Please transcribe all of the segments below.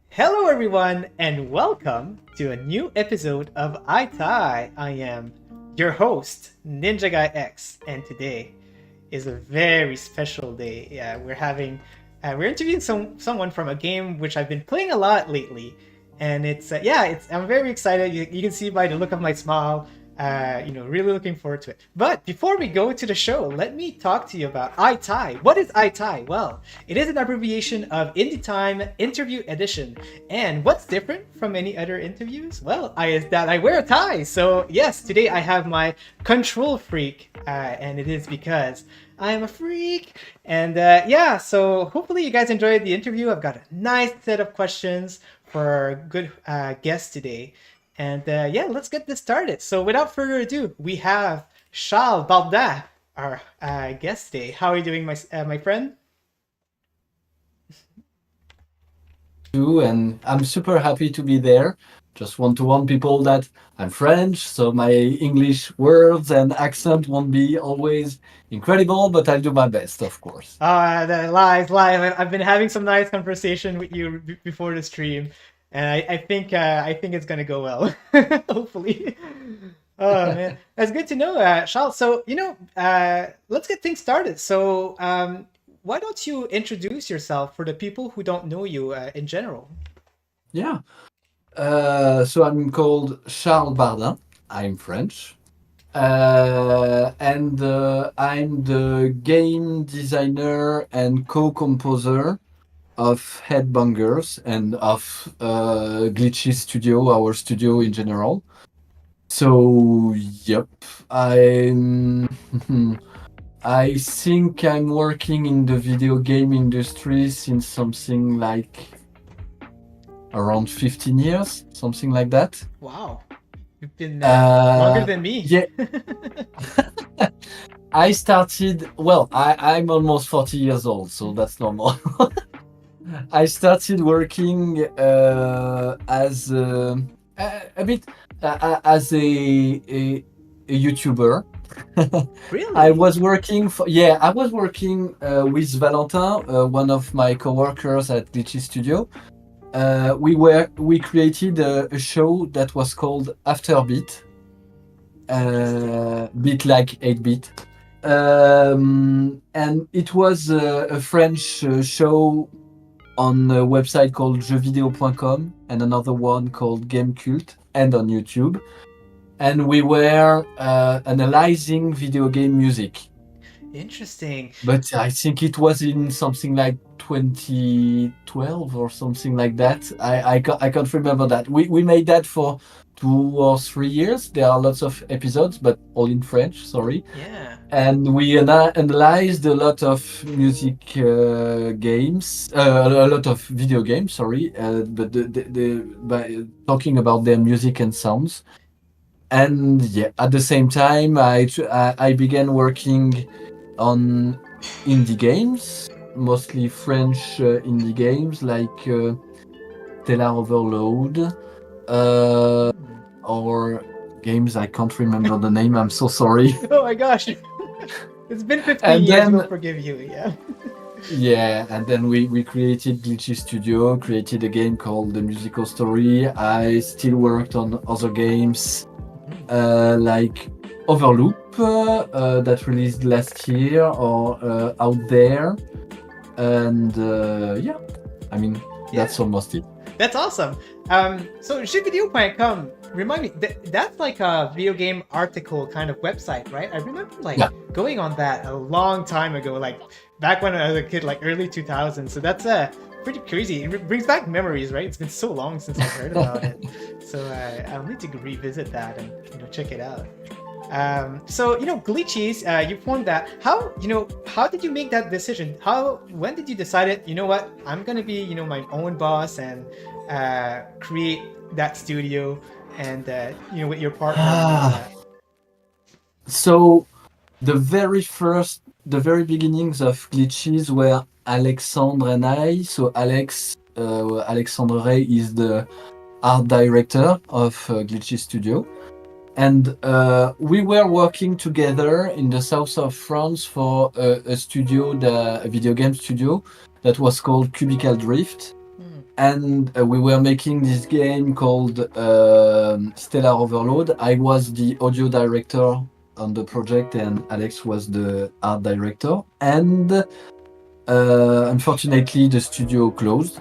Hello, everyone, and welcome to a new episode of I am your host, Ninja Guy X, and today is a very special day. We're interviewing someone from a game which I've been playing a lot lately, and I'm very excited. You can see by the look of my smile. Really looking forward to it. But before we go to the show, let me talk to you about iTie. What is iTie? Well, it is an abbreviation of Indie Time Interview Edition. And what's different from any other interviews? Well, is that I wear a tie. So yes, today I have my control freak, and it is because I am a freak. And so hopefully you guys enjoyed the interview. I've got a nice set of questions for our good guest today. And let's get this started. So without further ado, we have Charles Bardin, our guest today. How are you doing, my friend? And I'm super happy to be there. Just want to warn people that I'm French, so my English words and accent won't be always incredible, but I'll do my best, of course. Lies. I've been having some nice conversation with you before the stream. And I think it's gonna go well, hopefully. Oh man, that's good to know, Charles. So let's get things started. So why don't you introduce yourself for the people who don't know you in general? Yeah. So I'm called Charles Bardin. I'm French, and I'm the game designer and co-composer of Headbangers and of Glitchy Studio, our studio in general. So, yep, I'm. I think I'm working in the video game industry since something like around 15 years, something like that. Wow, you've been longer than me. Yeah. I started, I'm almost 40 years old, so that's normal. I started working as as a YouTuber. Really? I was working with Valentin, one of my coworkers at Glitchy Studio. We created a show that was called Afterbeat, beat like 8-bit. And it was a French show on a website called jeuxvideo.com and another one called Game Cult, and on YouTube. And we were analyzing video game music. Interesting. But I think it was in something like 2012 or something like that. I can't remember that. We made that for 2 or 3 years. There are lots of episodes, but all in French, sorry. Yeah. And we analyzed a lot of music games, a lot of video games, sorry, but by talking about their music and sounds. And yeah, at the same time, I began working on indie games, mostly French indie games like Stellar Overload, or games I can't remember the name. I'm so sorry. Oh my gosh. It's been 15 years, we'll forgive you, yeah. Yeah, and then we created Glitchy Studio, created a game called The Musical Story. I still worked on other games like Overloop that released last year or Out There. And yeah, I mean, that's almost it. That's awesome. So jeuxvideo.com, remind me, that's like a video game article kind of website, right? I remember like Yeah. going on that a long time ago, like back when I was a kid, like early 2000s. So that's pretty crazy. It brings back memories, right? It's been so long since I've heard about it. So I'll need to revisit that and check it out. So glitchies, you formed that. How did you make that decision? When did you decide it? You know what? I'm gonna be my own boss and create that studio and with your partner. So the very beginnings of Glitches were Alexandre and I. So Alexandre Ray is the art director of Glitchy Studio. And we were working together in the south of France for a studio, a video game studio that was called Cubical Drift. And we were making this game called Stellar Overload. I was the audio director on the project and Alex was the art director. And unfortunately, the studio closed.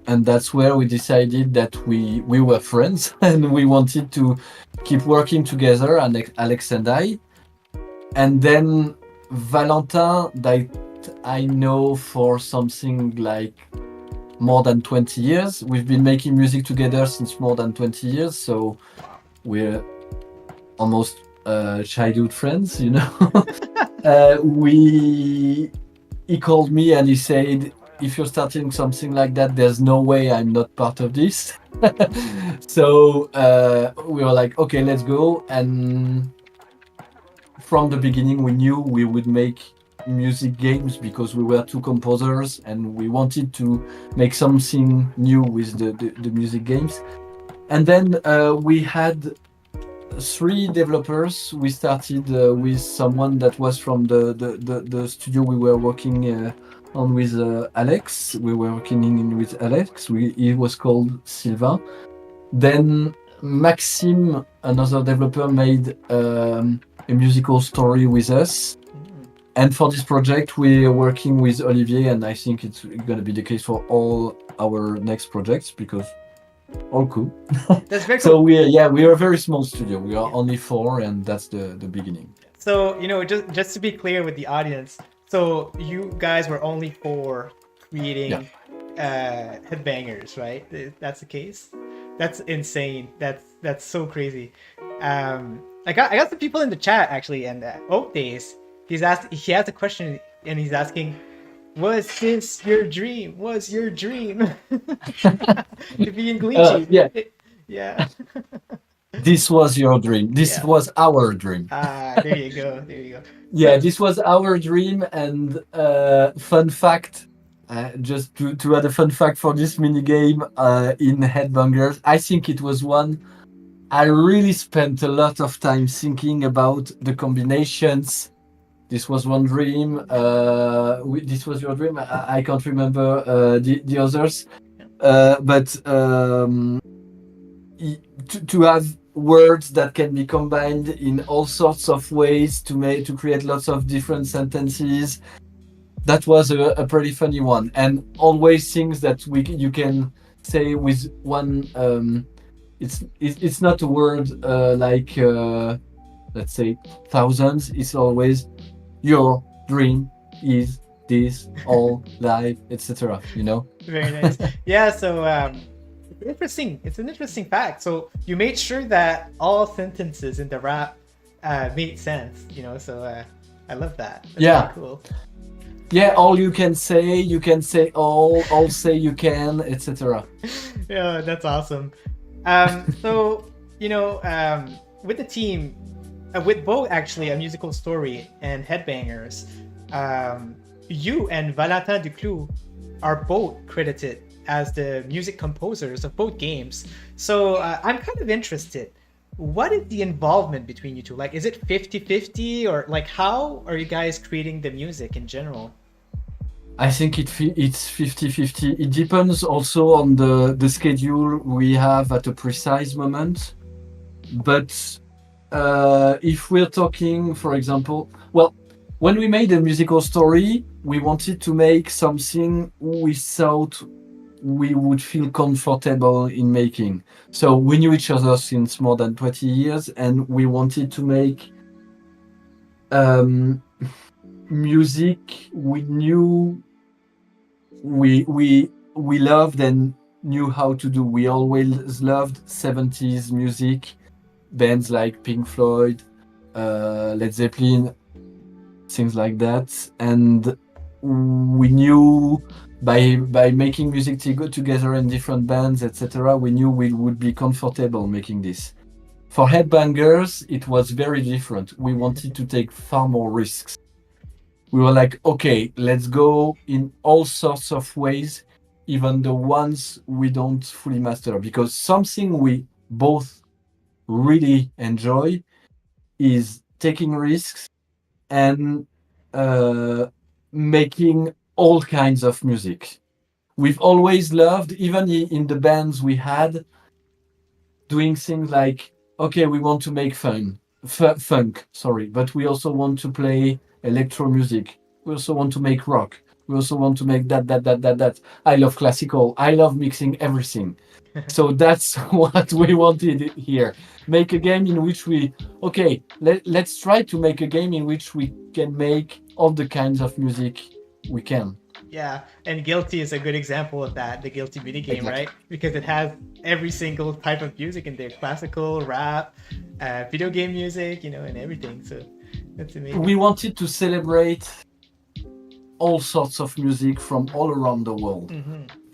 And that's where we decided that we were friends and we wanted to keep working together, Alex and I. And then Valentin, that I know for something like more than 20 years. We've been making music together since more than 20 years. So we're almost childhood friends, He called me and he said, if you're starting something like that, there's no way I'm not part of this. So we were like, okay, let's go. And from the beginning, we knew we would make music games because we were two composers and we wanted to make something new with the music games. And then we had 3 developers. We started with someone that was from the studio we were working on with Alex. We were working with Alex. He was called Sylvain. Then Maxime, another developer, made a musical story with us. And for this project, we're working with Olivier, and I think it's going to be the case for all our next projects because all cool. That's very cool. So we are a very small studio. We are only 4, and that's the beginning. So just to be clear with the audience, so you guys were only 4 creating headbangers, right? That's the case. That's insane. That's so crazy. I got some people in the chat actually, and Oak Days. He has a question, and he's asking, "Was this your dream? Was your dream to be in Glitchy?" Yeah. This was your dream. This was our dream. There you go. Yeah, this was our dream. And fun fact, just to add a fun fact for this mini game in Headbangers, I think it was one I really spent a lot of time thinking about the combinations. This was one dream. This was your dream. I can't remember the others, but to have words that can be combined in all sorts of ways to create lots of different sentences. That was a pretty funny one, and always things that you can say with one. It's not a word like let's say thousands. It's always your dream is this all life, etc. Very nice. Yeah. So interesting. It's an interesting fact. So you made sure that all sentences in the rap made sense. So I love that. That's really cool. Yeah, all you can say all say you can, etc. Yeah, that's awesome. So with the team, with both actually A Musical Story and Headbangers, you and Valentin Duclos are both credited as the music composers of both games. So I'm kind of interested. What is the involvement between you two? Like, is it 50-50 or like how are you guys creating the music in general? I think it's 50-50. It depends also on the schedule we have at a precise moment. But if we're talking, for example, well, when we made a musical story, we wanted to make something we thought we would feel comfortable in making. So we knew each other since more than 20 years, and we wanted to make um, music we knew we loved and knew how to do. We always loved 70s music, bands like Pink Floyd, Led Zeppelin, things like that. And we knew by making music to go together in different bands, etc., we knew we would be comfortable making this. For Headbangers, it was very different. We wanted to take far more risks. We were like, okay, let's go in all sorts of ways, even the ones we don't fully master, because something we both really enjoy is taking risks and making all kinds of music. We've always loved, even in the bands we had, doing things like, okay, we want to make funk, sorry, but we also want to play electro music. We also want to make rock. We also want to make that. I love classical. I love mixing everything. So that's what we wanted here. Make a game in which let's try to make a game in which we can make all the kinds of music we can. Yeah, and Guilty is a good example of that, the Guilty minigame, Exactly. right? Because it has every single type of music in there, classical, rap, video game music, and everything. So that's amazing. We wanted to celebrate all sorts of music from all around the world,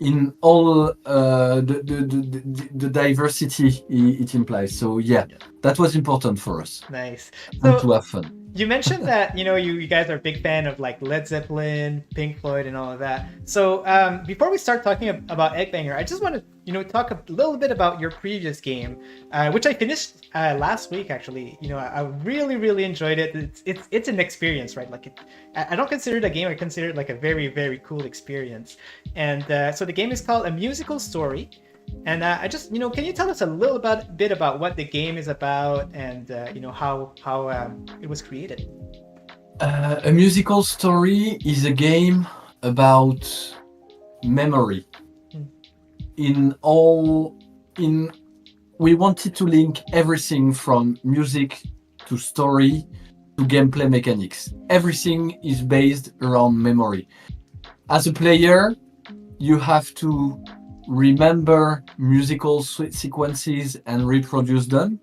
in all the diversity it implies. So yeah, that was important for us. Nice. And So to have fun. you mentioned that you guys are a big fan of like Led Zeppelin, Pink Floyd, and all of that. So before we start talking about Headbanger, I just want to talk a little bit about your previous game, which I finished last week. Actually, I really enjoyed it. It's an experience, right? Like I don't consider it a game. I consider it like a very cool experience. And so the game is called A Musical Story. And I just, can you tell us a little bit about what the game is about and, how it was created? A musical story is a game about memory. In we wanted to link everything from music to story to gameplay mechanics. Everything is based around memory. As a player, you have to remember musical sequences and reproduce them,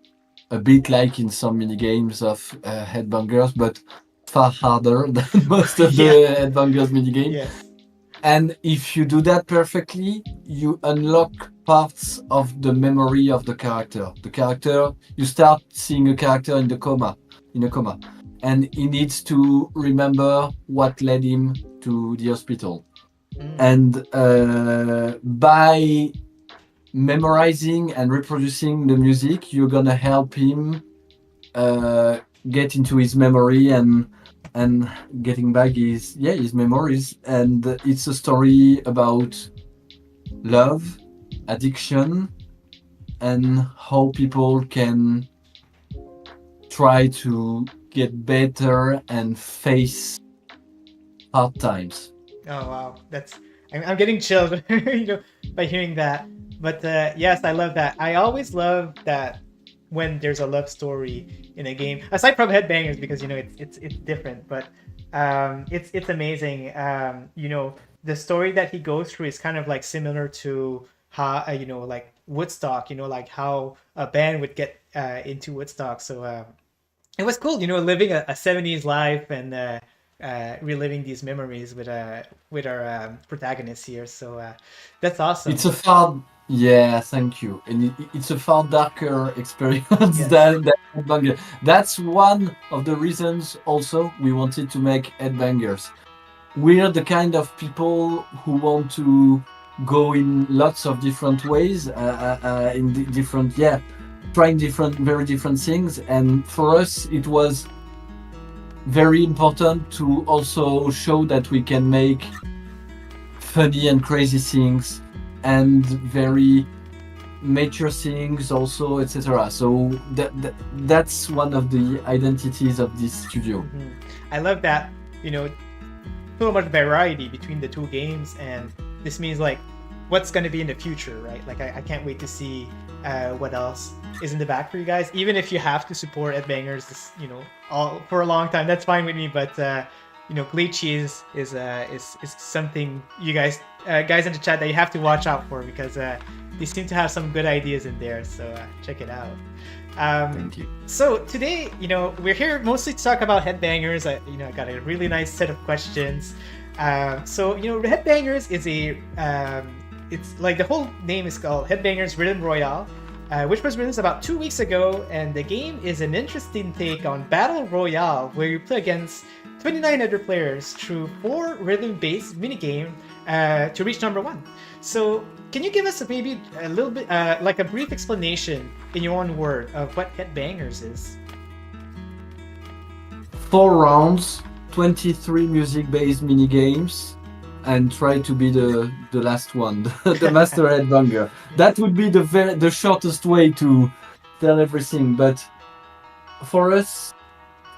a bit like in some minigames of Headbangers, but far harder than most of the Headbangers minigames. Yes. And if you do that perfectly, you unlock parts of the memory of the character. You start seeing a character in a coma, and he needs to remember what led him to the hospital. And by memorizing and reproducing the music, you're gonna help him get into his memory and getting back his memories. And it's a story about love, addiction, and how people can try to get better and face hard times. Oh wow, I'm getting chilled, by hearing that. But yes, I love that. I always love that when there's a love story in a game, aside from Headbangers, because it's different. But it's amazing. The story that he goes through is kind of like similar to how like Woodstock. Like how a band would get into Woodstock. So it was cool. Living a 70s life and reliving these memories with our protagonists here. So that's awesome. It's thank you. And it's a far darker experience than Headbanger. That's one of the reasons also we wanted to make Headbangers. We're the kind of people who want to go in lots of different ways, trying very different things. And for us, it was very important to also show that we can make funny and crazy things, and very mature things also, etc. So that's one of the identities of this studio. I love that, so much variety between the two games, and this means like what's going to be in the future, right? Like I can't wait to see what else is in the back for you guys. Even if you have to support Headbangers, all for a long time, that's fine with me. But Glitchy is something you guys in the chat that you have to watch out for, because they seem to have some good ideas in there. So check it out. Thank you. So today, we're here mostly to talk about Headbangers. I got a really nice set of questions. Headbangers is it's like the whole name is called Headbangers Royale, which was released about 2 weeks ago, and the game is an interesting take on Battle Royale, where you play against 29 other players through 4 rhythm-based minigame to reach number 1. So can you give us maybe a little bit, like a brief explanation in your own word of what Headbangers is? 4 rounds, 23 music-based mini-games, and try to be the last one, the Master Headbanger. That would be the shortest way to tell everything. But for us,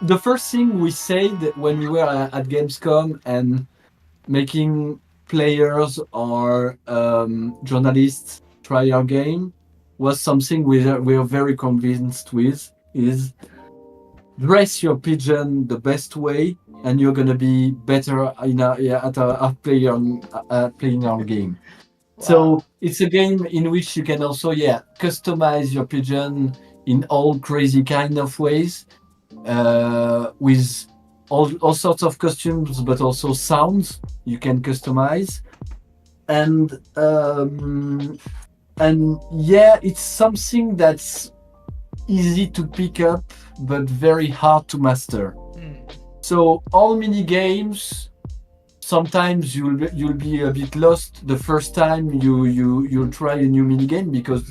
the first thing we said when we were at Gamescom and making players or journalists try our game was something we are very convinced with, is dress your pigeon the best way, and you're gonna be better at playing our game. Wow. So it's a game in which you can also customize your pigeon in all crazy kind of ways, with all sorts of costumes, but also sounds you can customize, and it's something that's easy to pick up but very hard to master. So all mini games, sometimes you'll be a bit lost the first time you'll try a new mini game, because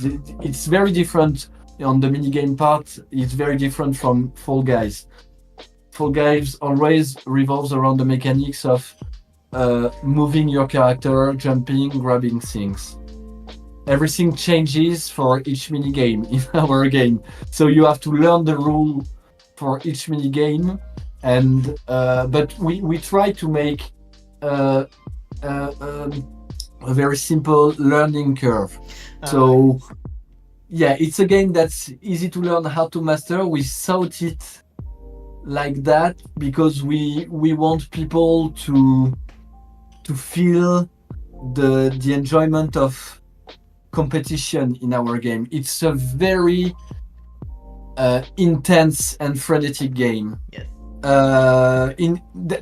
it's very different on the mini game part. It's very different from Fall Guys. Fall Guys always revolves around the mechanics of moving your character, jumping, grabbing things. Everything changes for each mini game in our game, so you have to learn the rule for each mini game. And but we try to make a very simple learning curve. So it's a game that's easy to learn how to master. We thought it like that because we want people to feel the enjoyment of competition in our game. It's a very intense and frenetic game. Yes.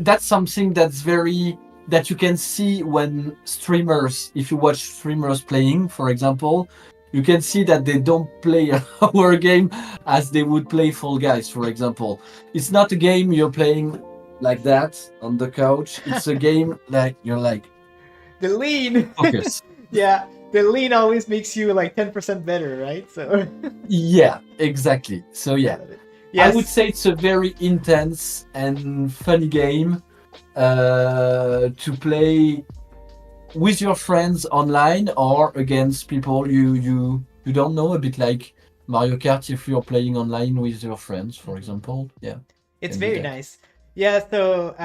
That's something that you can see when streamers, if you watch streamers playing, for example, you can see that they don't play our game as they would play Fall Guys, for example. It's not a game you're playing like that on the couch. It's a game like you're like the lean. Focus. Yeah, the lean always makes you like 10% better, right? So yeah, exactly. So yes. I would say it's a very intense and funny game to play with your friends online or against people you don't know, a bit like Mario Kart if you're playing online with your friends, for example. Yeah. It's very nice. Yeah, so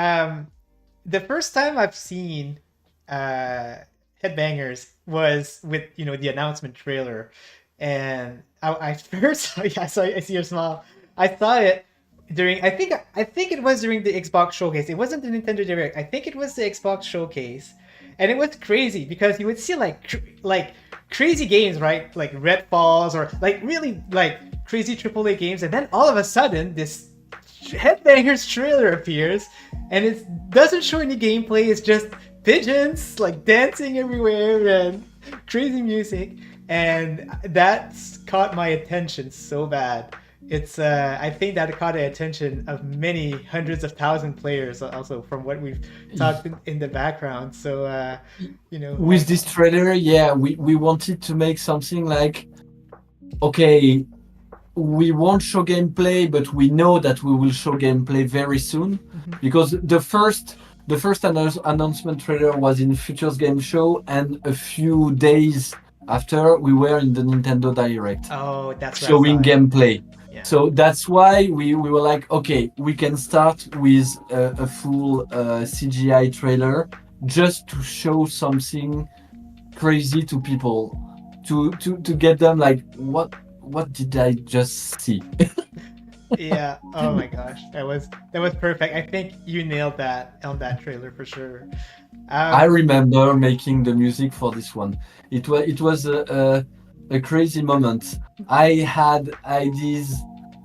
the first time I've seen Headbangers was with, the announcement trailer. And I first I see your smile. I saw it during I think it was during the Xbox showcase. It wasn't the Nintendo Direct. I think it was the Xbox showcase, and it was crazy because you would see like crazy games, right? Like Red Falls or like really like crazy AAA games, and then all of a sudden this Headbangers trailer appears, and it doesn't show any gameplay. It's just pigeons like dancing everywhere and crazy music, and that's caught my attention so bad. It's I think that caught the attention of many hundreds of thousand players also from what we've talked in the background. So with this trailer, we wanted to make something like, okay, we won't show gameplay, but we know that we will show gameplay very soon, because the first the first announcement trailer was in Futures Game Show, and a few days after we were in the Nintendo Direct Oh, that's where I showing saw it. gameplay. Yeah. So that's why we were like, okay, we can start with a full CGI trailer just to show something crazy to people, to get them like, what did I just see? Yeah. Oh my gosh, that was perfect. I think you nailed that on that trailer for sure. I Um, remember making the music for this one. It was a crazy moment. I had ideas.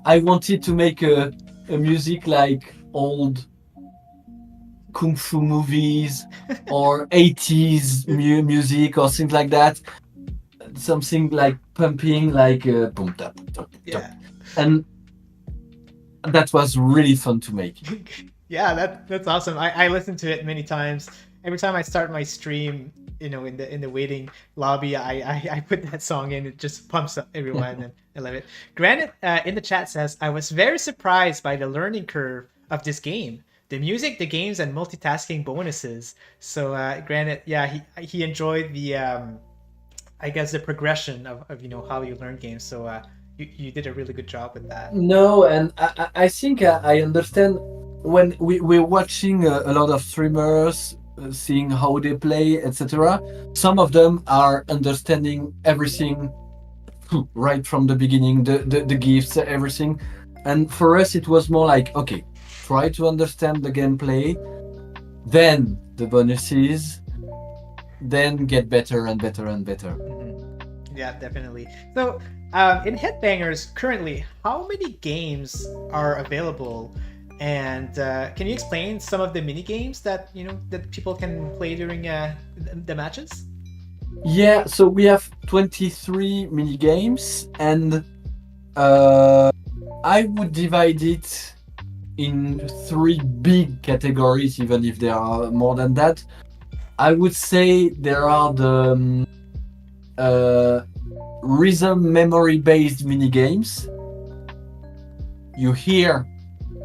I wanted to make a music like old kung fu movies or 80s music or things like that. Something like pumping, like boom tap tap tap. yeah. And that was really fun to make. Yeah, that's awesome. I listened to it many times. Every time I start my stream, in the waiting lobby, I put that song in. It just pumps up everyone, and I love it. Granted, in the chat says I was very surprised by the learning curve of this game. The music, the games, and multitasking bonuses. So, granted, yeah, he enjoyed the I guess the progression of how you learn games. So, you did a really good job with that. No, and I think I understand when we're watching a lot of streamers, seeing how they play, etc. Some of them are understanding everything right from the beginning, the gifts, everything. And for us, it was more like, okay, try to understand the gameplay, then the bonuses, then get better and better and better. Yeah, definitely. So, in Headbangers currently, how many games are available? And can you explain some of the mini games that people can play during the matches? Yeah, so we have 23 mini games, and uh, I would divide it in three big categories, even if there are more than that. I would say there are the rhythm memory based mini games. You hear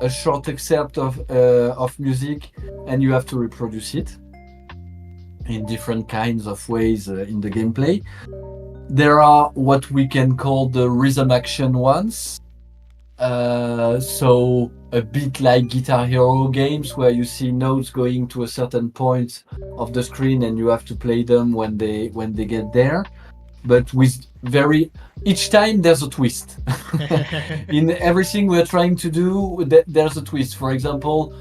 a short excerpt of music and you have to reproduce it in different kinds of ways in the gameplay. There are what we can call the rhythm action ones. So a bit like Guitar Hero games where you see notes going to a certain point of the screen and you have to play them when they get there. But with each time there's a twist. In everything we're trying to do, there's a twist. For example,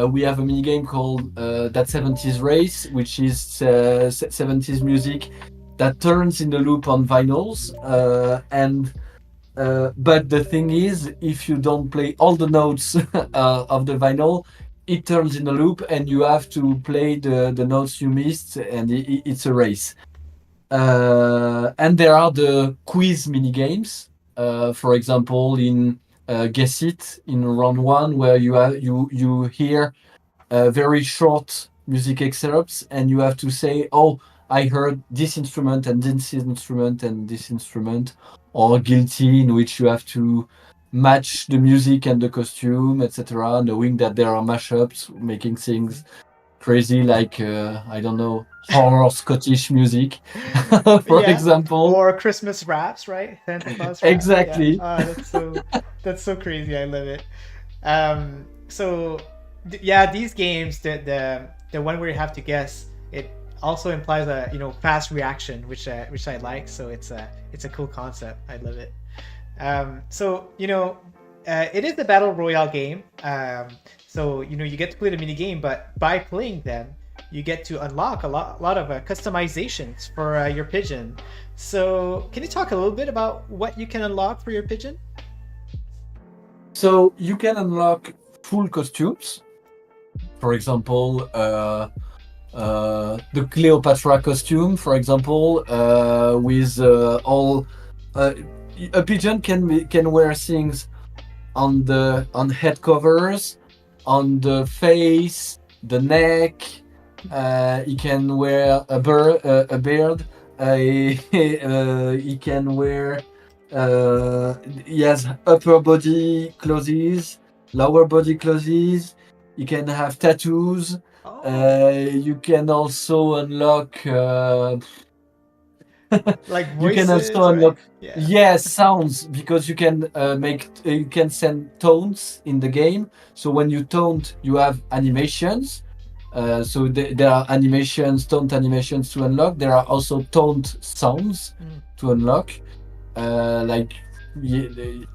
we have a mini game called That 70s Race, which is 70s music that turns in the loop on vinyls. But the thing is, if you don't play all the notes of the vinyl, it turns in a loop and you have to play the notes you missed, and it's a race. And there are the quiz mini games. For example, in Guess It in round one, where you hear very short music excerpts, and you have to say, "Oh, I heard this instrument and this instrument and this instrument," or Guilty, in which you have to match the music and the costume, etc., knowing that there are mashups, making things crazy, like I don't know, horror Scottish music, for Yeah, example. or Christmas raps, right? Santa Claus rap. Yeah. Exactly. That's so crazy. I love it. So these games, the one where you have to guess, it also implies a fast reaction, which I like. So it's a cool concept. I love it. It is the battle royale game. So you get to play the mini game, but by playing them, you get to unlock a lot of customizations for your pigeon. So can you talk a little bit about what you can unlock for your pigeon? So you can unlock full costumes. For example, the Cleopatra costume, for example, with all a pigeon can wear things on head covers, on the face, the neck. He can wear a beard. He can wear. He has upper body clothes, lower body clothes. He can have tattoos. Oh, You can also unlock. like You can voices, also right? unlock, Yeah. yes, sounds, because you can you can send tones in the game. So when you taunt, you have animations. So there are animations, taunt animations to unlock. There are also taunt sounds Mm. to unlock. Like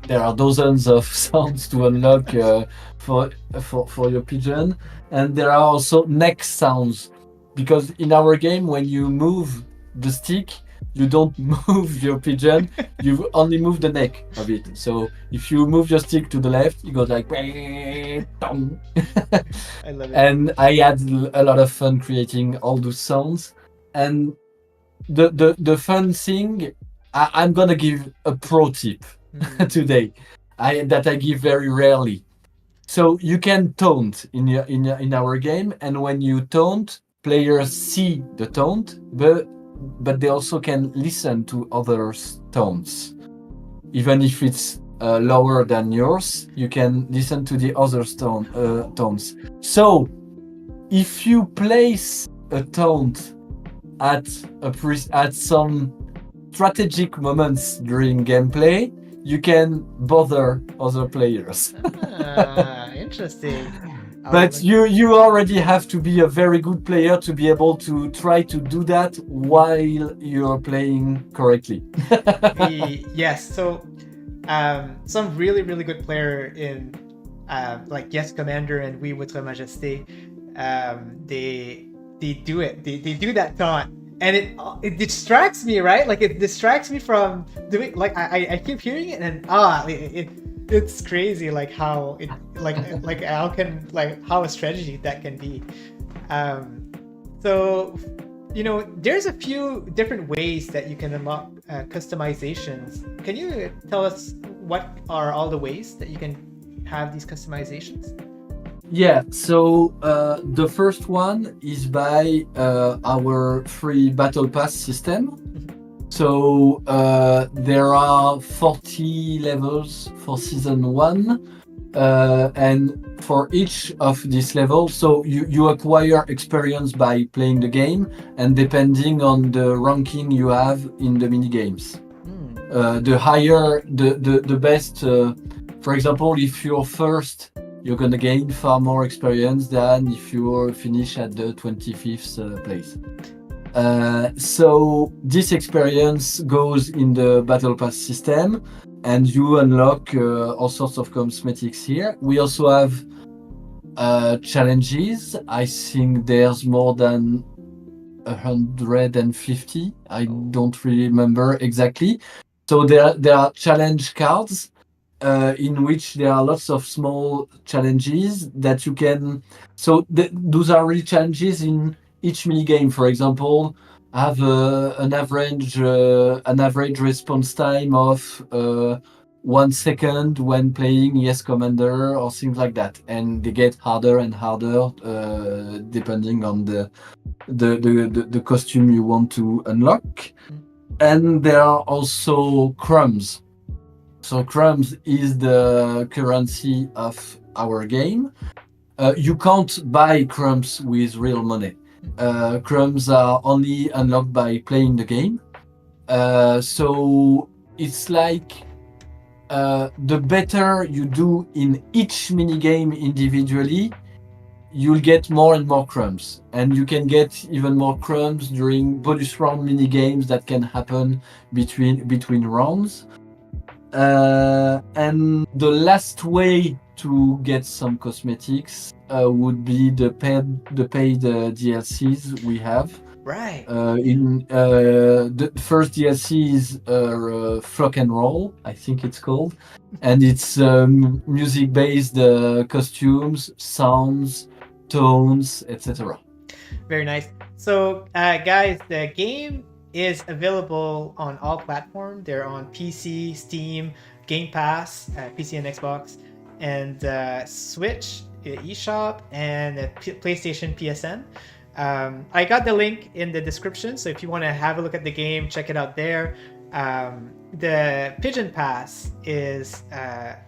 there are dozens of sounds to unlock for for your pigeon, and there are also neck sounds, because in our game when you move the stick, you don't move your pigeon, you only move the neck of it. So if you move your stick to the left, it goes like dong. I love it. And I had a lot of fun creating all those sounds. And the fun thing, I'm gonna give a pro tip Mm. today, that I give very rarely. So you can taunt in our game, and when you taunt, players see the taunt, but they also can listen to others' taunts, even if it's lower than yours. You can listen to the other taunts. So if you place a taunt at at some strategic moments during gameplay, you can bother other players. Ah, interesting. I'll But look. you already have to be a very good player to be able to try to do that while you're playing correctly. Yes. So, some really really good player in, like Yes Commander and We Votre Majesté, they do it. They do that taunt, and it distracts me, right? Like it distracts me from doing. Like I keep hearing it, and it's crazy. Like how it like how can like how a strategy that can be. Um, so, there's a few different ways that you can unlock customizations. Can you tell us what are all the ways that you can have these customizations? Yeah, so the first one is by our free battle pass system. So there are 40 levels for season 1, and for each of these levels, so you acquire experience by playing the game, and depending on the ranking you have in the mini games. The higher, the best. For example, if you're first, you're gonna gain far more experience than if you finish at the 25th place. So this experience goes in the battle pass system, and you unlock all sorts of cosmetics here. We also have challenges. I think there's more than 150. I Oh. don't really remember exactly. So there are challenge cards in which there are lots of small challenges that you can. So those are really challenges in each mini game. For example, have an average response time of 1 second when playing Yes Commander or things like that, and they get harder and harder depending on the costume you want to unlock. And there are also crumbs. So crumbs is the currency of our game. You can't buy crumbs with real money. Crumbs are only unlocked by playing the game. So it's like the better you do in each mini game individually, you'll get more and more crumbs, and you can get even more crumbs during bonus round mini games that can happen between rounds. And the last way to get some cosmetics would be the paid DLCs we have. Right. In the first DLC is Flock and Roll, I think it's called, and it's music-based costumes, sounds, tones, etc. Very nice. So, guys, the game is available on all platforms. They're on PC, Steam, Game Pass, PC and Xbox, and Switch, eShop, and PlayStation PSN. I got the link in the description, so if you want to have a look at the game, check it out there. The Pigeon Pass is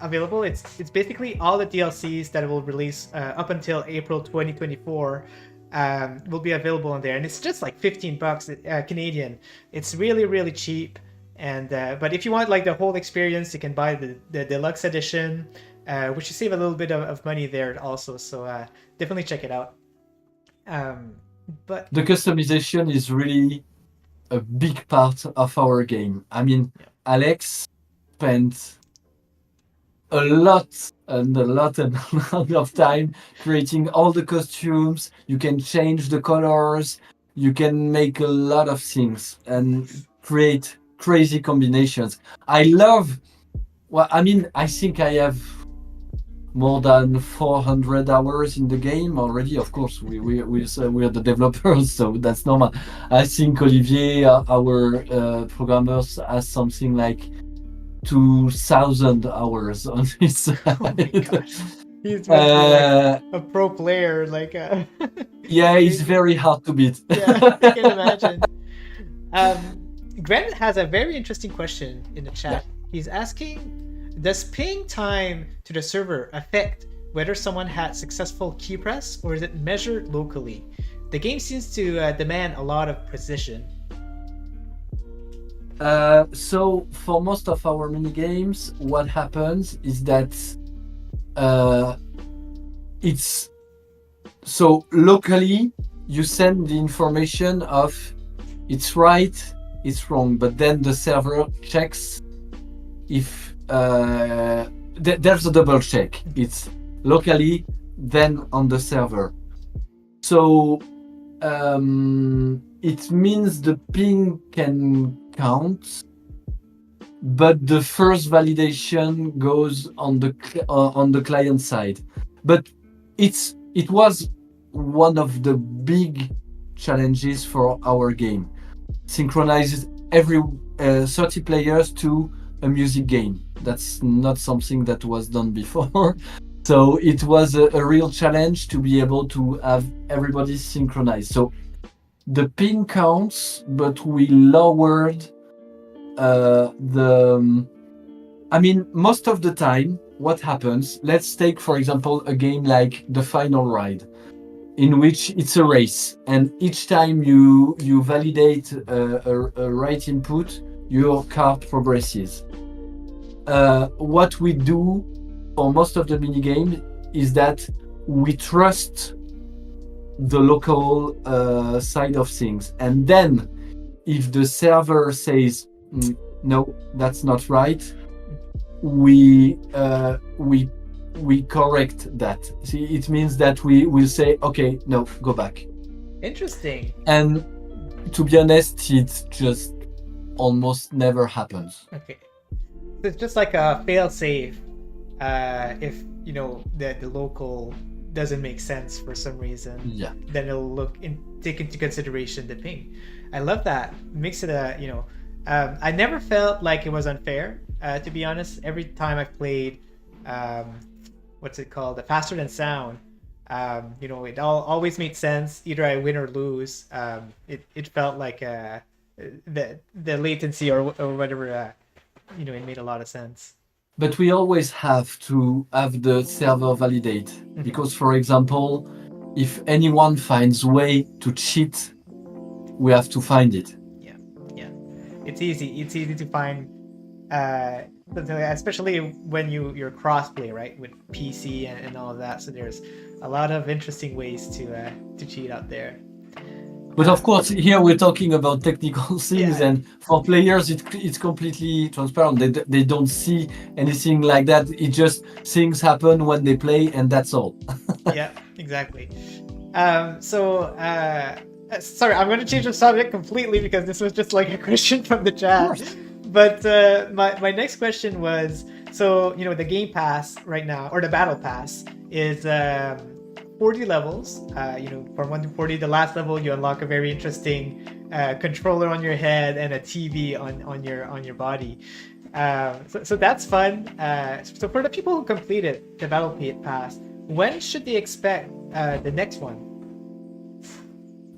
available. It's basically all the DLCs that will release up until April 2024. will be available in there, and it's just like $15 Canadian. It's really really cheap. And but if you want like the whole experience, you can buy the deluxe edition, which you save a little bit of money there also. So definitely check it out. But The customization is really a big part of our game. I mean, yeah. Alex spent a lot and a lot and a lot of time creating all the costumes. You can change the colors. You can make a lot of things and create crazy combinations. I love. Well, I mean, I think I have more than 400 hours in the game already. Of course, we're the developers, so that's normal. I think Olivier, our programmers, has something like 2,000 hours on his side. Oh my gosh, he's must be like a pro player. Like Yeah, it's very hard to beat. yeah, I can imagine. Grant has a very interesting question in the chat. Yeah. He's asking, does ping time to the server affect whether someone had successful key press, or is it measured locally? The game seems to demand a lot of precision. So for most of our mini games, what happens is that it's so locally you send the information of it's right, it's wrong, but then the server checks if there's a double check. It's locally, then on the server. So it means the ping can count, but the first validation goes on the client side. But it was one of the big challenges for our game. Synchronizes every 30 players to a music game. That's not something that was done before. So it was a real challenge to be able to have everybody synchronized. So the ping counts, but we lowered I mean, most of the time, what happens, let's take, for example, a game like The Final Ride, in which it's a race, and each time you validate a right input, your card progresses. What we do for most of the minigame is that we trust the local side of things, and then if the server says no, that's not right, we correct that. See, it means that we will say, okay, no, go back. Interesting. And to be honest, it just almost never happens. Okay, so it's just like a fail safe. If you know that the local doesn't make sense for some reason, Yeah. then it'll take into consideration the ping. I love that. Makes it I never felt like it was unfair. To be honest, every time I've played, what's it called, the Faster Than Sound, it always made sense. Either I win or lose. It felt like the latency or whatever. It made a lot of sense. But we always have to have the server validate, because, for example, if anyone finds way to cheat, we have to find it. Yeah, it's easy to find, especially when you're crossplay, right, with PC and all of that. So there's a lot of interesting ways to cheat out there. But of course, here we're talking about technical things, Yeah. and for players, it's completely transparent. They don't see anything like that. It just things happen when they play, and that's all. Yeah, exactly. Sorry, I'm going to change the subject completely because this was just like a question from the chat. But my next question was, so the Game Pass right now, or the Battle Pass, is 40 levels. From 1 to 40, the last level you unlock a very interesting controller on your head and a TV on your body. So that's fun. So for the people who completed the Battle Pass, when should they expect the next one?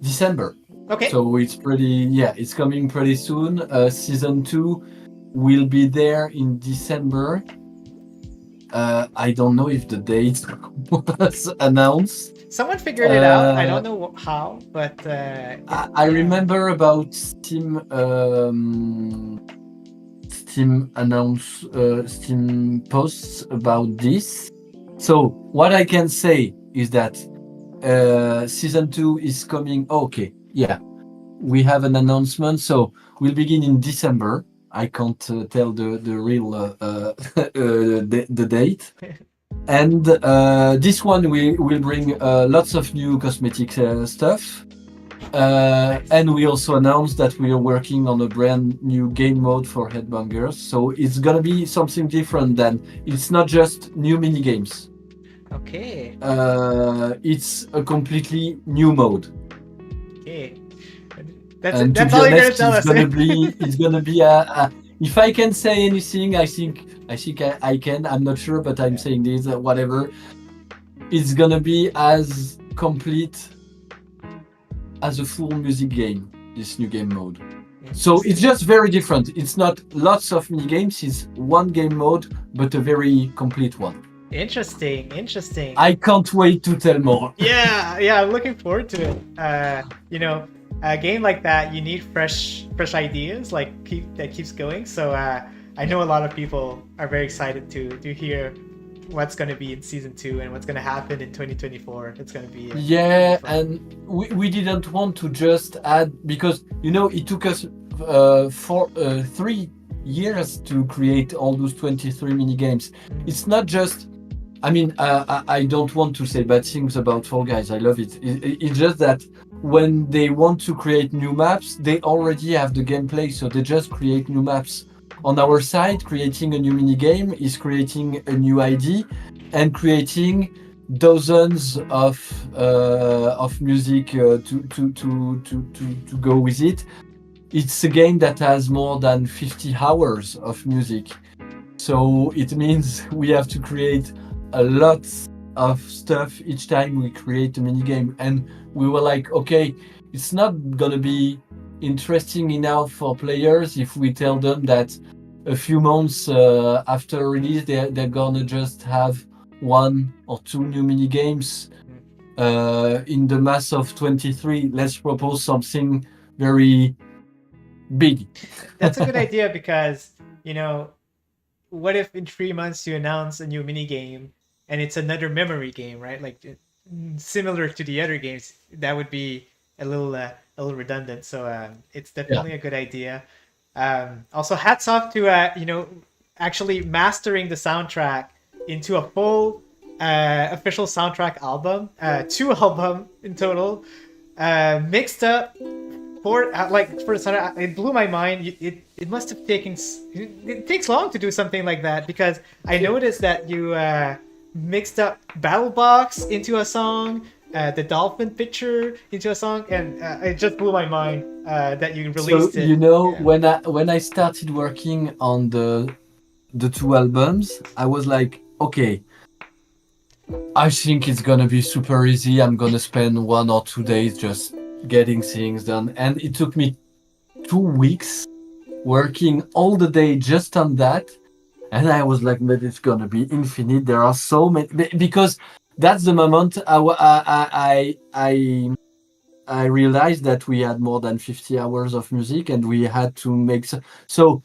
December. Okay. So it's coming pretty soon. Season 2 will be there in December. I don't know if the date was announced. Someone figured it out. I don't know how, but I remember about Steam posts about this. So what I can say is that season 2 is coming. Okay, yeah, we have an announcement. So we'll begin in December. I can't tell the real the date. And this one will bring lots of new cosmetic stuff. Nice. And we also announced that we are working on a brand new game mode for Headbangers. So it's gonna be something different than it's not just new mini games. Okay. It's a completely new mode. Okay. And That's to all be you're gonna honest, tell us. it's gonna be a if I can say anything, I think I can. I'm not sure, but I'm saying this. Whatever. It's gonna be as complete as a full music game. This new game mode. So it's just very different. It's not lots of mini games. It's one game mode, but a very complete one. Interesting. I can't wait to tell more. Yeah, I'm looking forward to it. A game like that, you need fresh ideas, like that keeps going. So I know a lot of people are very excited to hear what's going to be in season 2 and what's going to happen in 2024. It's going to be and we didn't want to just add, because it took us 3 years to create all those 23 mini games. It's not just, I don't want to say bad things about Fall Guys. I love it. It's just that when they want to create new maps, they already have the gameplay, so they just create new maps. On our side, creating a new mini game is creating a new ID and creating dozens of music to go with it. It's a game that has more than 50 hours of music, so it means we have to create a lot of stuff each time we create a mini game. And we were like, okay, it's not gonna be interesting enough for players if we tell them that a few months after release they're gonna just have 1 or 2 new mini games in the mass of 23. Let's propose something very big. That's a good idea, because what if in 3 months you announce a new mini game and it's another memory game, right? Like similar to the other games. That would be a little redundant. So it's definitely a good idea. Also, hats off to actually mastering the soundtrack into a full official soundtrack album, 2 albums in total, mixed up for the soundtrack. It blew my mind. It must have taken. It takes long to do something like that, because I noticed that you mixed up Battle Box into a song, the dolphin picture into a song, and it just blew my mind that you released it. When I started working on the 2 albums, I was like, okay, I think it's gonna be super easy. I'm gonna spend 1 or 2 days just getting things done, and it took me 2 weeks working all the day just on that. And I was like, but it's gonna be infinite. There are so many, because that's the moment I realized that we had more than 50 hours of music, and we had to make so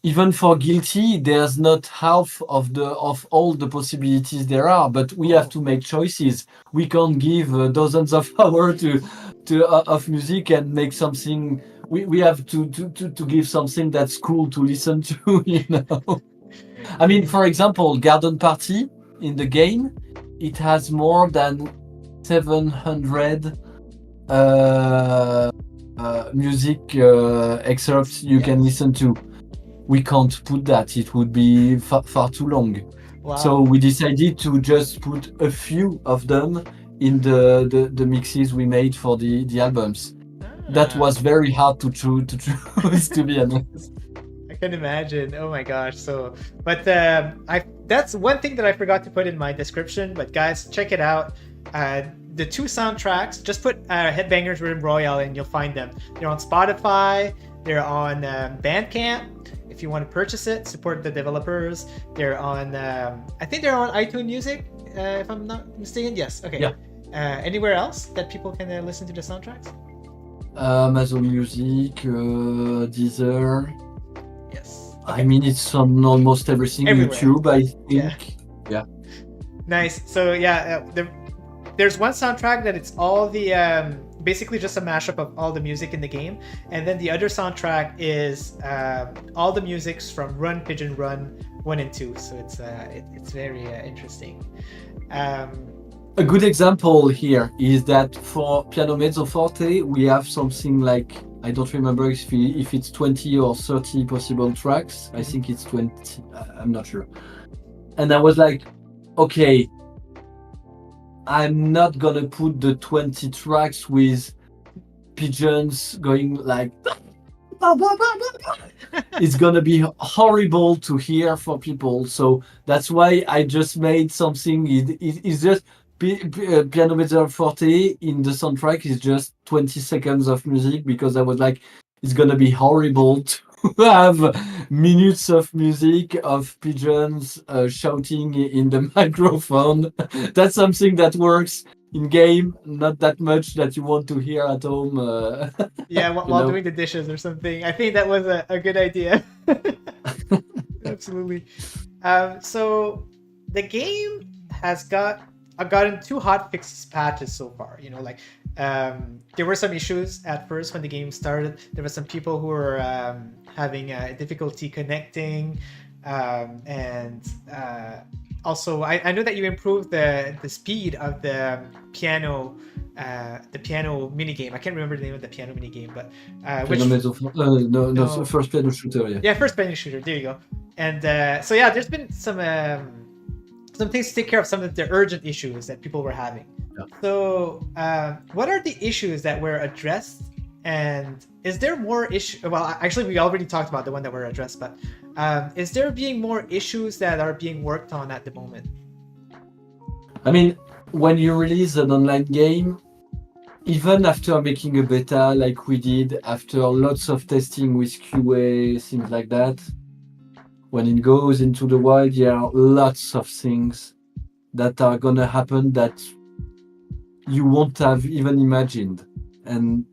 even for Guilty, there's not half of all the possibilities there are, but we have to make choices. We can't give dozens of hours of music and make something. We have to give something that's cool to listen to. For example, Garden Party in the game, it has more than 700 music excerpts you can listen to. We can't put that. It would be far too long. Wow. So we decided to just put a few of them in the mixes we made for the albums. That was very hard to choose, to be honest. I can imagine. Oh my gosh. So, but that's one thing that I forgot to put in my description. But guys, check it out. The 2 soundtracks. Just put Headbangers Rhythm Royale and you'll find them. They're on Spotify. They're on Bandcamp. if you want to purchase it, support the developers. They're on, I think they're on iTunes Music, if I'm not mistaken. Yes. Okay. Yeah. Anywhere else that people can listen to the soundtracks? Amazon Music, Deezer. Yes. I mean, it's on almost everything. Everywhere. YouTube, I think. Yeah. Nice. So yeah, there's one soundtrack that it's all the basically just a mashup of all the music in the game, and then the other soundtrack is all the musics from Run Pigeon Run 1 and 2. So it's very interesting. A good example here is that for piano mezzo forte, we have something like, I don't remember if it's 20 or 30 possible tracks. I think it's 20. I'm not sure. And I was like, okay, I'm not gonna put the 20 tracks with pigeons going like it's gonna be horrible to hear for people. So that's why I just made something. It's just piano mezzo forte in the soundtrack is just 20 seconds of music, because I was like, it's gonna be horrible to have minutes of music of pigeons shouting in the microphone. That's something that works in game, not that much that you want to hear at home. Yeah, while doing the dishes or something. I think that was a good idea. Absolutely. So the game has gotten 2 hotfix patches so far. You know, like there were some issues at first when the game started. There were some people who were having difficulty connecting, and also I know that you improved the speed of the piano minigame. I can't remember the name of the piano minigame, but first piano shooter. Yeah, first piano shooter. There you go. And so yeah, there's been some things to take care of some of the urgent issues that people were having. Yeah. So what are the issues that were addressed, and is there more issue? Well, actually we already talked about the one that were addressed, but is there being more issues that are being worked on at the moment? I mean, when you release an online game, even after making a beta like we did, after lots of testing with QA, things like that, when it goes into the wild, there are lots of things that are gonna happen that you won't have even imagined. And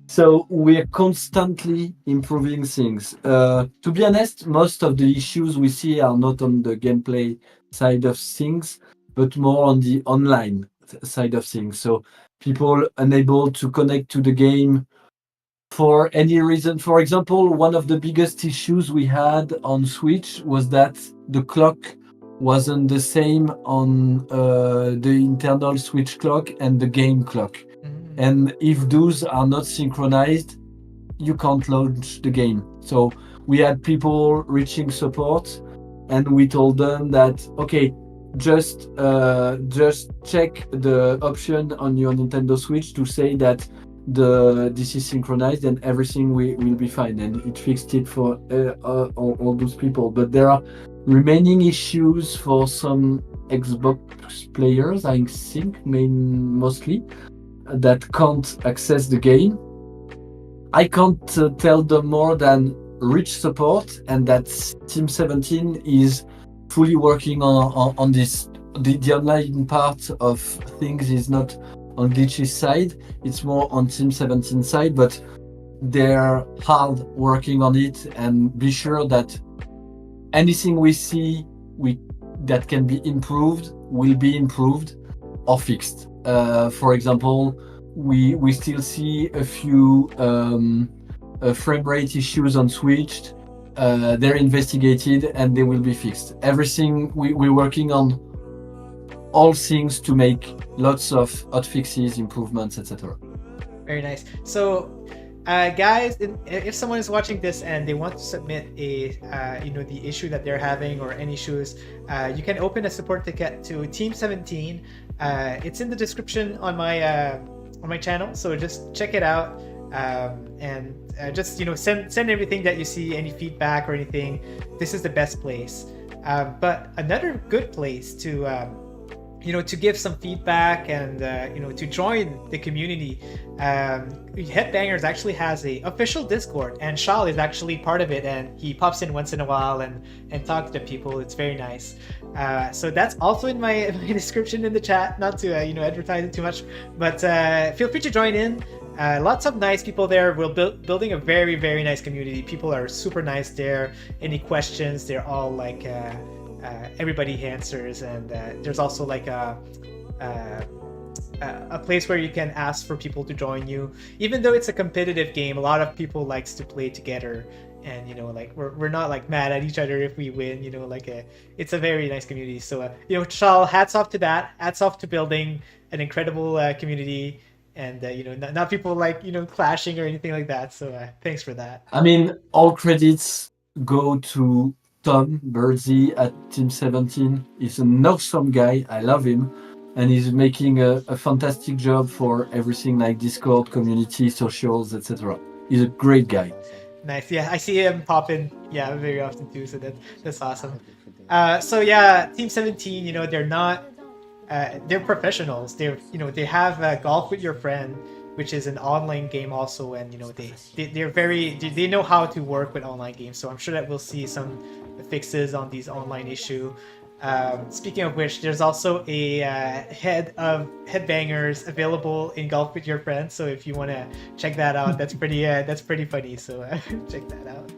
so we're constantly improving things. To be honest, most of the issues we see are not on the gameplay side of things, but more on the online side of things. So people unable to connect to the game for any reason. For example, one of the biggest issues we had on Switch was that the clock wasn't the same on the internal Switch clock and the game clock. And if those are not synchronized, you can't launch the game. So we had people reaching support, and we told them that, okay, just check the option on your Nintendo Switch to say that this is synchronized, and everything will be fine. And it fixed it for all those people. But there are remaining issues for some Xbox players, I think, mostly, that can't access the game. I can't tell them more than reach support, and that Team 17 is fully working on this. The online part of things is not on Glitch's side, it's more on Team 17 side, but they're hard working on it, and be sure that anything we see that can be improved will be improved or fixed. For example, we still see a few frame rate issues on Switch. They're investigated and they will be fixed. Everything we're working on, all things to make lots of hotfixes, improvements, etc. Very nice. So, guys, if someone is watching this and they want to submit the issue that they're having or any issues, you can open a support ticket to Team 17. It's in the description on my channel, so just check it out, and just send everything that you see, any feedback or anything. This is the best place. But another good place to to give some feedback and to join the community. Headbangers actually has a official Discord, and Charles is actually part of it, and he pops in once in a while and talks to people. It's very nice. So that's also in my description in the chat. Not to advertise it too much, but feel free to join in. Lots of nice people there. We're building a very, very nice community. People are super nice there. Any questions, they're all like everybody answers, and there's also like a place where you can ask for people to join you. Even though it's a competitive game, a lot of people likes to play together, and like we're not like mad at each other if we win. It's a very nice community. So Charles, hats off to that. Hats off to building an incredible community, and not people like clashing or anything like that. So thanks for that. I mean, all credits go to Tom Birdsey at Team 17. He's an awesome guy. I love him. And he's making a fantastic job for everything like Discord, community, socials, etc. He's a great guy. Nice. Yeah, I see him pop in very often too. So that's awesome. So yeah, Team 17, they're not they're professionals. They have Golf with Your Friend, which is an online game also, and they know how to work with online games. So I'm sure that we'll see some fixes on these online issue. Speaking of which, there's also a head of Headbangers available in Golf with Your Friends. So if you want to check that out, that's pretty funny. So check that out.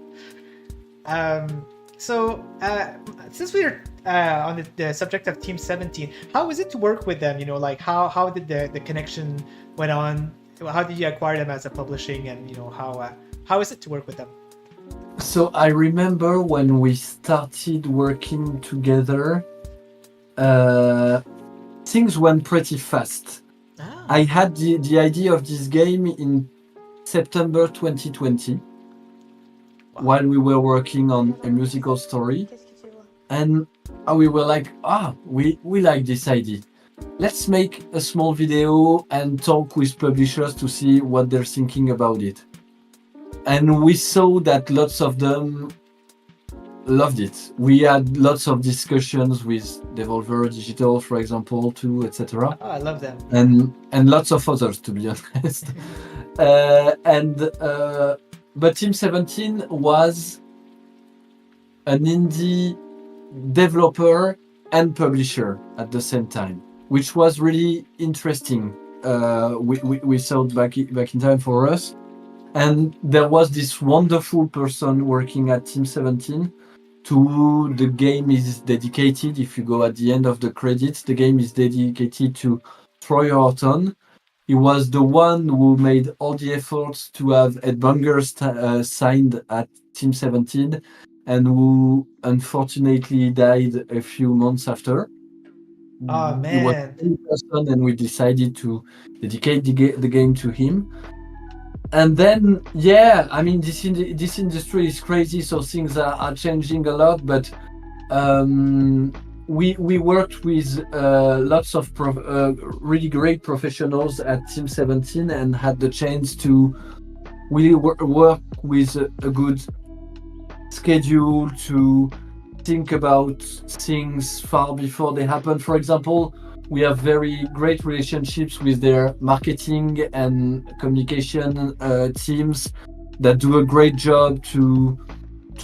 Since we're on the subject of Team 17, how was it to work with them? How did the connection went on? How did you acquire them as a publishing, and how is it to work with them? So I remember when we started working together, things went pretty fast. I had the idea of this game in September 2020. Wow. While we were working on a musical story, and we were like, we like this idea. Let's make a small video and talk with publishers to see what they're thinking about it. And we saw that lots of them loved it. We had lots of discussions with Devolver Digital, for example, too, etc. Oh, I love them. And lots of others, to be honest. But Team 17 was an indie developer and publisher at the same time, which was really interesting. We thought back in time for us. And there was this wonderful person working at Team 17 to who the game is dedicated. If you go at the end of the credits, the game is dedicated to Troy Horton. He was the one who made all the efforts to have Headbangers signed at Team 17, and who unfortunately died a few months after. Oh man! He was a person, and we decided to dedicate the game to him. And then, I mean, this industry is crazy, so things are changing a lot. But we worked with lots of really great professionals at Team 17, and had the chance to really work with a good schedule to think about things far before they happen. For example, we have very great relationships with their marketing and communication teams that do a great job to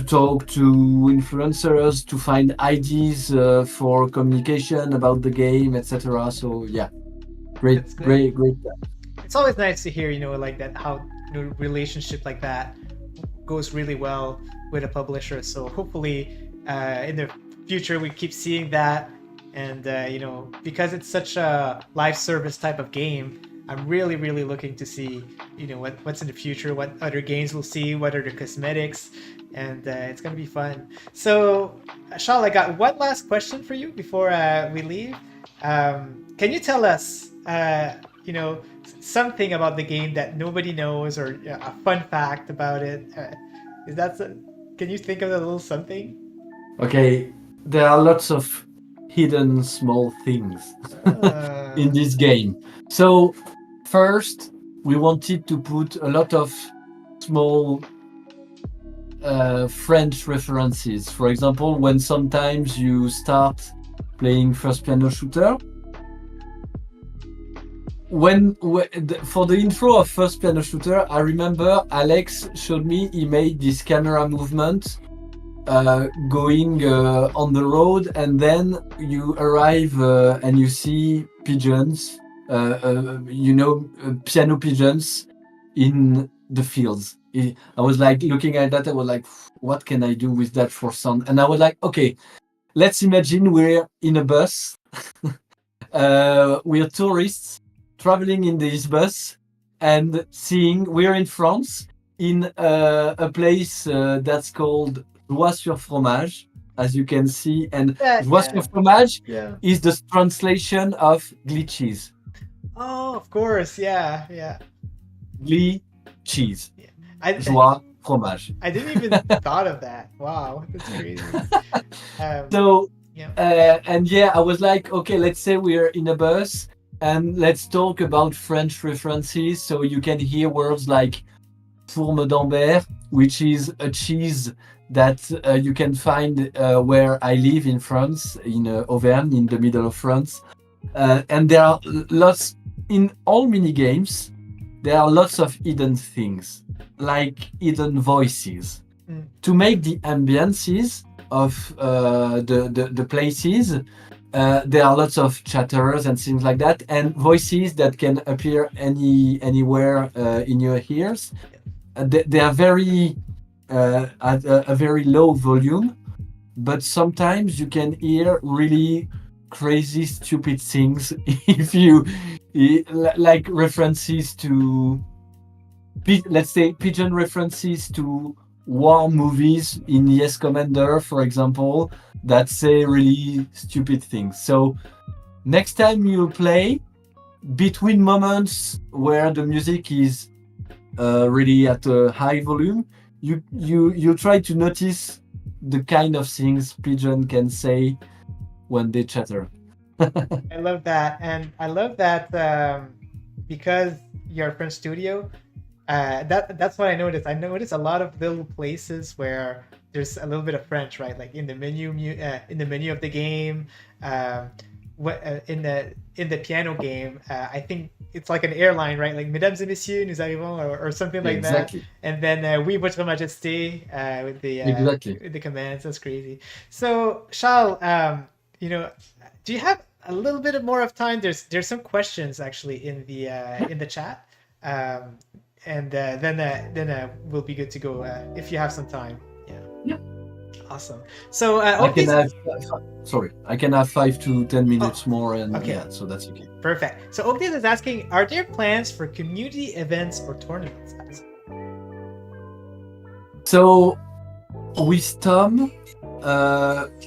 talk to influencers, to find ideas for communication about the game, etc. So great. It's always nice to hear, like that, how relationship like that goes really well with a publisher. So hopefully in the future we keep seeing that. And because it's such a live service type of game, I'm really looking to see what's in the future, what other games we'll see, what are the cosmetics, and it's gonna be fun. So Charles, I got one last question for you before we leave. Can you tell us something about the game that nobody knows, or a fun fact about it? Can you think of a little something? Okay, there are lots of hidden small things in this game. So first, we wanted to put a lot of small French references. For example, when sometimes you start playing first piano shooter, for the intro of first piano shooter, I remember Alex showed me he made this camera movement going on the road, and then you arrive and you see pigeons, piano pigeons in the fields. I was like looking at that. I was like, what can I do with that for sound? And I was like, okay, let's imagine we're in a bus. We're tourists traveling in this bus and seeing we're in France in a place that's called Joie sur fromage, as you can see, and Joie sur fromage is the translation of glitches. Oh, of course, yeah. Glitches. Yeah. Joie fromage. I didn't even thought of that. Wow, that's crazy. I was like, okay, let's say we're in a bus and let's talk about French references. So you can hear words like fourme d'Ambert, which is a cheese that you can find where I live in France, in Auvergne, in the middle of France. And there are lots, in all mini games, there are lots of hidden things, like hidden voices. To make the ambiances of the places, there are lots of chatters and things like that, and voices that can appear anywhere in your ears. They are very at a very low volume, but sometimes you can hear really crazy, stupid things if you like references to, let's say, Pigeon references to war movies in Yes Commander, for example, that say really stupid things. So next time you play, between moments where the music is really at a high volume, you try to notice the kind of things Pigeon can say when they chatter. I love that, and I love that because you're a French studio. That's what I noticed. I noticed a lot of little places where there's a little bit of French, right? Like in the menu of the game, in the piano game. I think it's like an airline, right? Like Mesdames et Messieurs, nous arrivons, or something like exactly. that. And then Oui, Votre Majesté with the commands. That's crazy. So Charles, do you have a little bit more of time? There's some questions actually in the chat. And then we'll be good to go if you have some time. Yeah. Awesome. So I can have 5 to 10 minutes more, and okay. Yeah, so that's okay. Perfect. So Ogdes is asking, are there plans for community events or tournaments? So with Tom,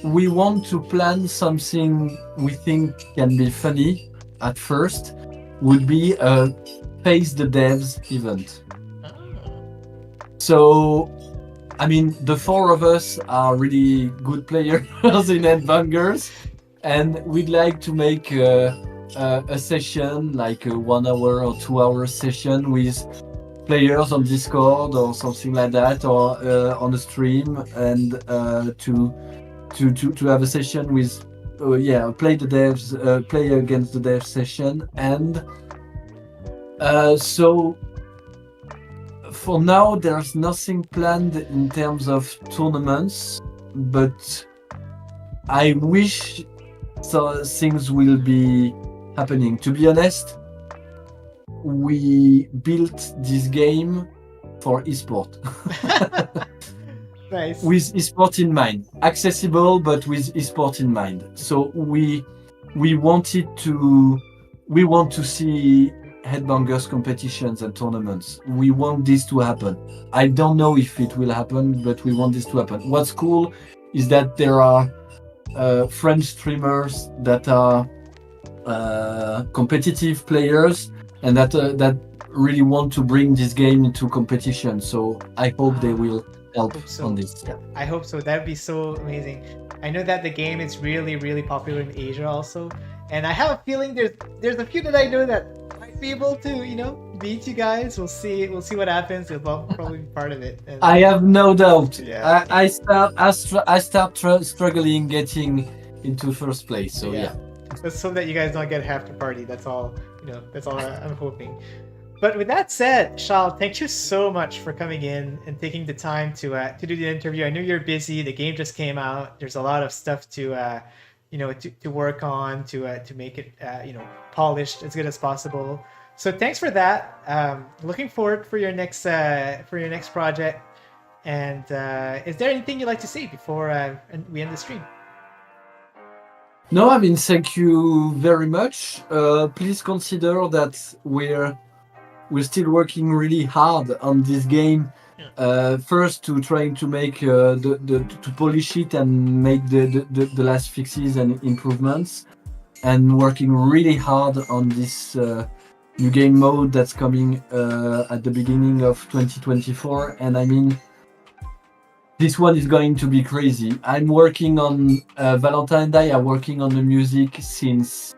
we want to plan something we think can be funny at first. Would be a Face the Devs event. So, I mean, the 4 of us are really good players in Headbangers, and we'd like to make a session, like a 1 hour or 2 hour session with players on Discord or something like that, or on a stream, and to have a session with, play against the devs session. And so for now, there's nothing planned in terms of tournaments, but I wish things will be happening. To be honest, we built this game for esport. Nice. With esport in mind, accessible, but with esport in mind. So we want to see Headbangers competitions and tournaments. We want this to happen. I don't know if it will happen, but we want this to happen. What's cool is that there are French streamers that are competitive players and that really want to bring this game into competition. So I hope they will help on this. Yeah. I hope so. That'd be so amazing. I know that the game is really, really popular in Asia also, and I have a feeling there's a few that I know that might be able to beat you guys. We'll see what happens. You'll probably be part of it. And I have no doubt. Yeah. I start struggling getting into first place. So yeah. Let's hope that you guys don't get half the party. That's all That's all I'm hoping. But with that said, Charles, thank you so much for coming in and taking the time to do the interview. I know you're busy. The game just came out. There's a lot of stuff to work on to make it polished as good as possible. So thanks for that. Looking forward for your next project. And is there anything you'd like to say before we end the stream? No, I mean, thank you very much. Please consider that we're still working really hard on this game. First, to trying to make to polish it and make the last fixes and improvements, and working really hard on this new game mode that's coming at the beginning of 2024. And I mean, this one is going to be crazy. I'm working on Valentine's Day. I'm working on the music since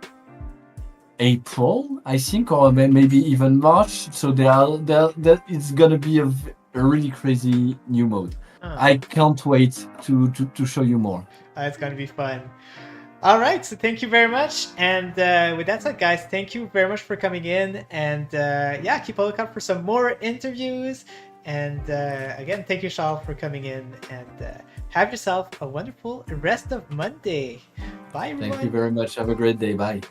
April, I think, or maybe even March. So it's gonna be a really crazy new mode. I can't wait to show you more. It's gonna be fun. All right, so thank you very much. And with that said, guys, thank you very much for coming in. And keep a lookout for some more interviews. And again, thank you, Charles, for coming in. And have yourself a wonderful rest of Monday. Bye, everyone. Thank you very much. Have a great day. Bye.